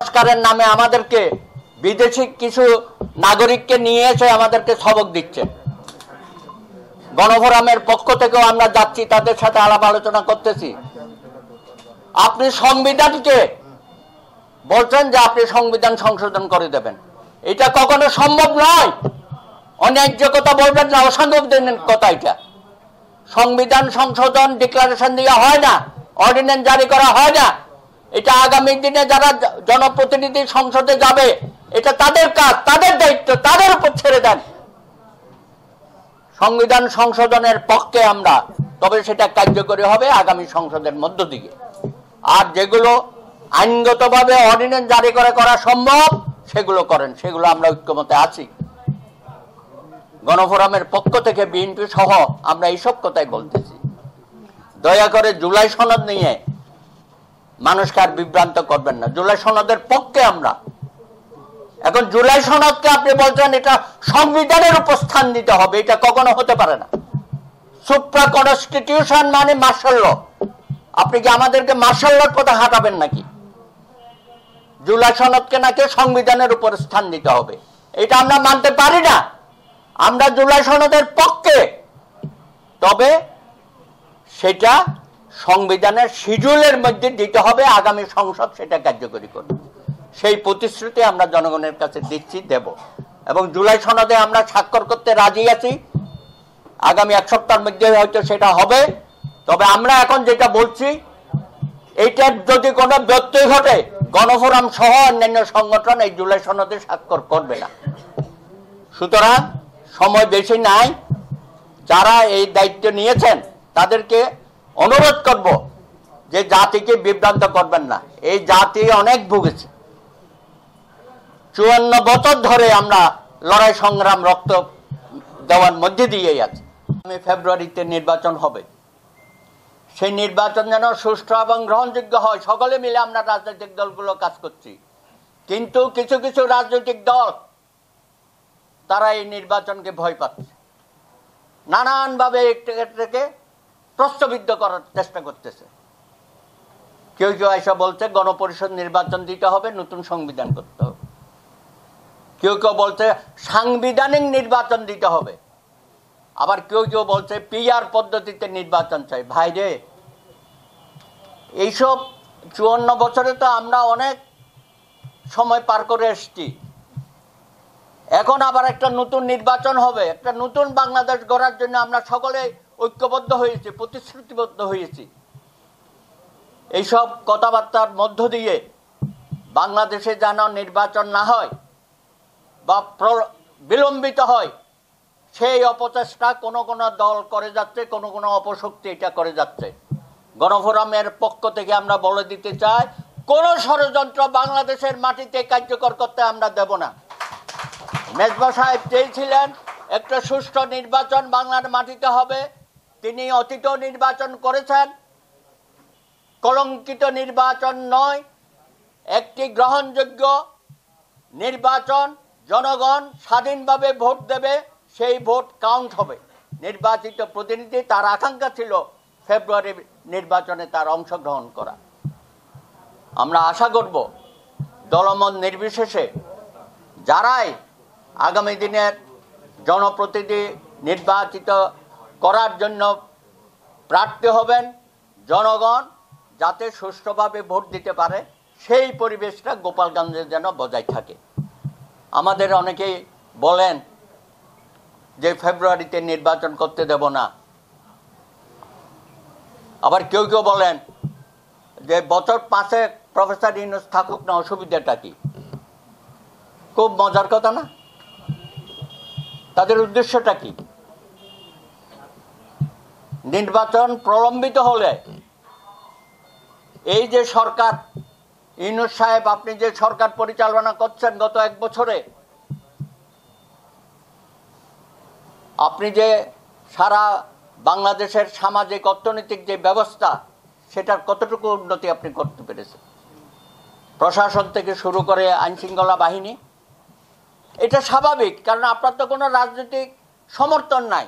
সংস্কারের নামে আমাদেরকে বিদেশি কিছু নাগরিককে নিয়ে এসে আমাদেরকে সবক দিচ্ছে। গণফোরামের পক্ষ থেকেও আমরা যাচ্ছি, তাদের সাথে আলাপ আলোচনা করতেছি। আপনি সংবিধানকে বলছেন যে আপনি সংবিধান সংশোধন করে দেবেন, এটা কখনো সম্ভব নয়। অন্যায্য কথা বলবেন না, অসাংবিধানিক কথা। এটা সংবিধান সংশোধন ডিক্লারেশন দেওয়া হয় না, অর্ডিন্যান্স জারি করা হয় না। এটা আগামী দিনে যারা জনপ্রতিনিধি সংসদে যাবে, এটা তাদের কাজ, তাদের দায়িত্ব, তাদের উপর ছেড়ে দেন। সংবিধান সংশোধনের পক্ষে আমরা, তবে সেটা কার্যকরী হবে আগামী সংসদের মধ্য দিয়ে। আর যেগুলো আইনগতভাবে অর্ডিন্যান্স জারি করা সম্ভব সেগুলো করেন, সেগুলো আমরা ঐক্যমতে আছি। গণফোরামের পক্ষ থেকে বিএনপি সহ আমরা এইসব কথাই বলতেছি। দয়া করে জুলাই সনদ নিয়ে মানুষকে আর বিভ্রান্ত করবেন না। জুলাই সনদের পক্ষে আমরা। এখন জুলাই সনদকে আপনি বলছেন এটা সংবিধানের উপর স্থান দিতে হবে, এটা কখনো হতে পারে না। সুপ্রা কনস্টিটিউশন মানে মার্শাল ল। আপনি কি আমাদেরকে মার্শাল লর পথে হাঁটাবেন নাকি? জুলাই সনদকে নাকি সংবিধানের উপর স্থান দিতে হবে, এটা আমরা মানতে পারি না। আমরা জুলাই সনদের পক্ষে, তবে সেটা সংবিধানের শিডিউলের মধ্যে দিতে হবে। আগামী সংসদ সেটা কার্যকরী করবে, সেই প্রতিশ্রুতি আমরা জনগণের কাছে দিচ্ছি, দেব। এবং জুলাই সনদে আমরা স্বাক্ষর করতে রাজি আছি। আগামী এক সপ্তাহের মধ্যে হয়তো সেটা হবে। তবে আমরা এখন যেটা বলছি, এইটার যদি কোনো ব্যত্যয় ঘটে, গণফোরাম সহ অন্যান্য সংগঠন এই জুলাই সনদে স্বাক্ষর করবে না। সুতরাং সময় বেশি নাই। যারা এই দায়িত্ব নিয়েছেন তাদেরকে অনুরোধ করব যে জাতিকে বিভ্রান্ত করবেন না। এই জাতি অনেক ভুগেছে। 54 বছর ধরে আমরা লড়াই সংগ্রাম রক্ত দেওয়ার মধ্যে দিয়েই আছি। ফেব্রুয়ারিতে নির্বাচন হবে। সেই নির্বাচন যেন সুষ্ঠু এবং গ্রহণযোগ্য হয়, সকলে মিলে আমরা রাজনৈতিক দলগুলো কাজ করছি। কিন্তু কিছু কিছু রাজনৈতিক দল তারা এই নির্বাচনকে ভয় পাচ্ছে, নানানভাবে এটাকে প্রশ্নবিদ্ধ করার চেষ্টা করতেছে। কেউ কেউ এসে বলছে গণপরিষদ নির্বাচন দিতে হবে, নতুন সংবিধান করতে হবে। কেউ কেউ বলছে সাংবিধানিক নির্বাচন দিতে হবে। আবার কেউ কেউ বলছে পিআর পদ্ধতিতে নির্বাচন চাই। ভাইরে, এইসব 54 বছরে তো আমরা অনেক সময় পার করে এসছি। এখন আবার একটা নতুন নির্বাচন হবে, একটা নতুন বাংলাদেশ গড়ার জন্য আমরা সকলে ঐক্যবদ্ধ হয়েছি, প্রতিশ্রুতিবদ্ধ হয়েছি। এইসব কথাবার্তার মধ্য দিয়ে বাংলাদেশে যেন নির্বাচন না হয় বা বিলম্বিত হয়, সেই অপচেষ্টা কোনো কোনো দল করে যাচ্ছে, কোনো কোনো অপশক্তি এটা করে যাচ্ছে। গণফোরামের পক্ষ থেকে আমরা বলে দিতে চাই, কোনো ষড়যন্ত্র বাংলাদেশের মাটিতে কার্যকর করতে আমরা দেব না। মেজবা সাহেব চেয়েছিলেন একটা সুষ্ঠু নির্বাচন বাংলার মাটিতে হবে। তিনি অতীত নির্বাচন করেছেন, কলঙ্কিত নির্বাচন নয়, একটি গ্রহণযোগ্য নির্বাচন। জনগণ স্বাধীনভাবে ভোট দেবে, সেই ভোট কাউন্ট হবে। নির্বাচিত প্রতিনিধি, তার আকাঙ্ক্ষা ছিল ফেব্রুয়ারি নির্বাচনে তার অংশগ্রহণ করা। আমরা আশা করব দলমত নির্বিশেষে যারাই আগামী দিনের জনপ্রতিনিধি নির্বাচিত করার জন্য প্রার্থী হবেন, জনগণ যাতে সুষ্ঠুভাবে ভোট দিতে পারে, সেই পরিবেশটা গোপালগঞ্জে যেন বজায় থাকে। আমাদের অনেকেই বলেন যে ফেব্রুয়ারিতে নির্বাচন করতে দেব না। আবার কেউ কেউ বলেন যে বছর 5 প্রফেসর ইউনূস থাকুক না, অসুবিধাটা কি? খুব মজার কথা না? তাদের উদ্দেশ্যটা কি? নির্বাচন প্রলম্বিত হলে এই যে সরকার, ইউনূস সাহেব আপনি যে সরকার পরিচালনা করছেন গত 1 বছরে, আপনি যে সারা বাংলাদেশের সামাজিক অর্থনৈতিক যে ব্যবস্থা, সেটার কতটুকু উন্নতি আপনি করতে পেরেছেন? প্রশাসন থেকে শুরু করে আইনশৃঙ্খলা বাহিনী, এটা স্বাভাবিক, কারণ আপনার তো কোনো রাজনৈতিক সমর্থন নাই।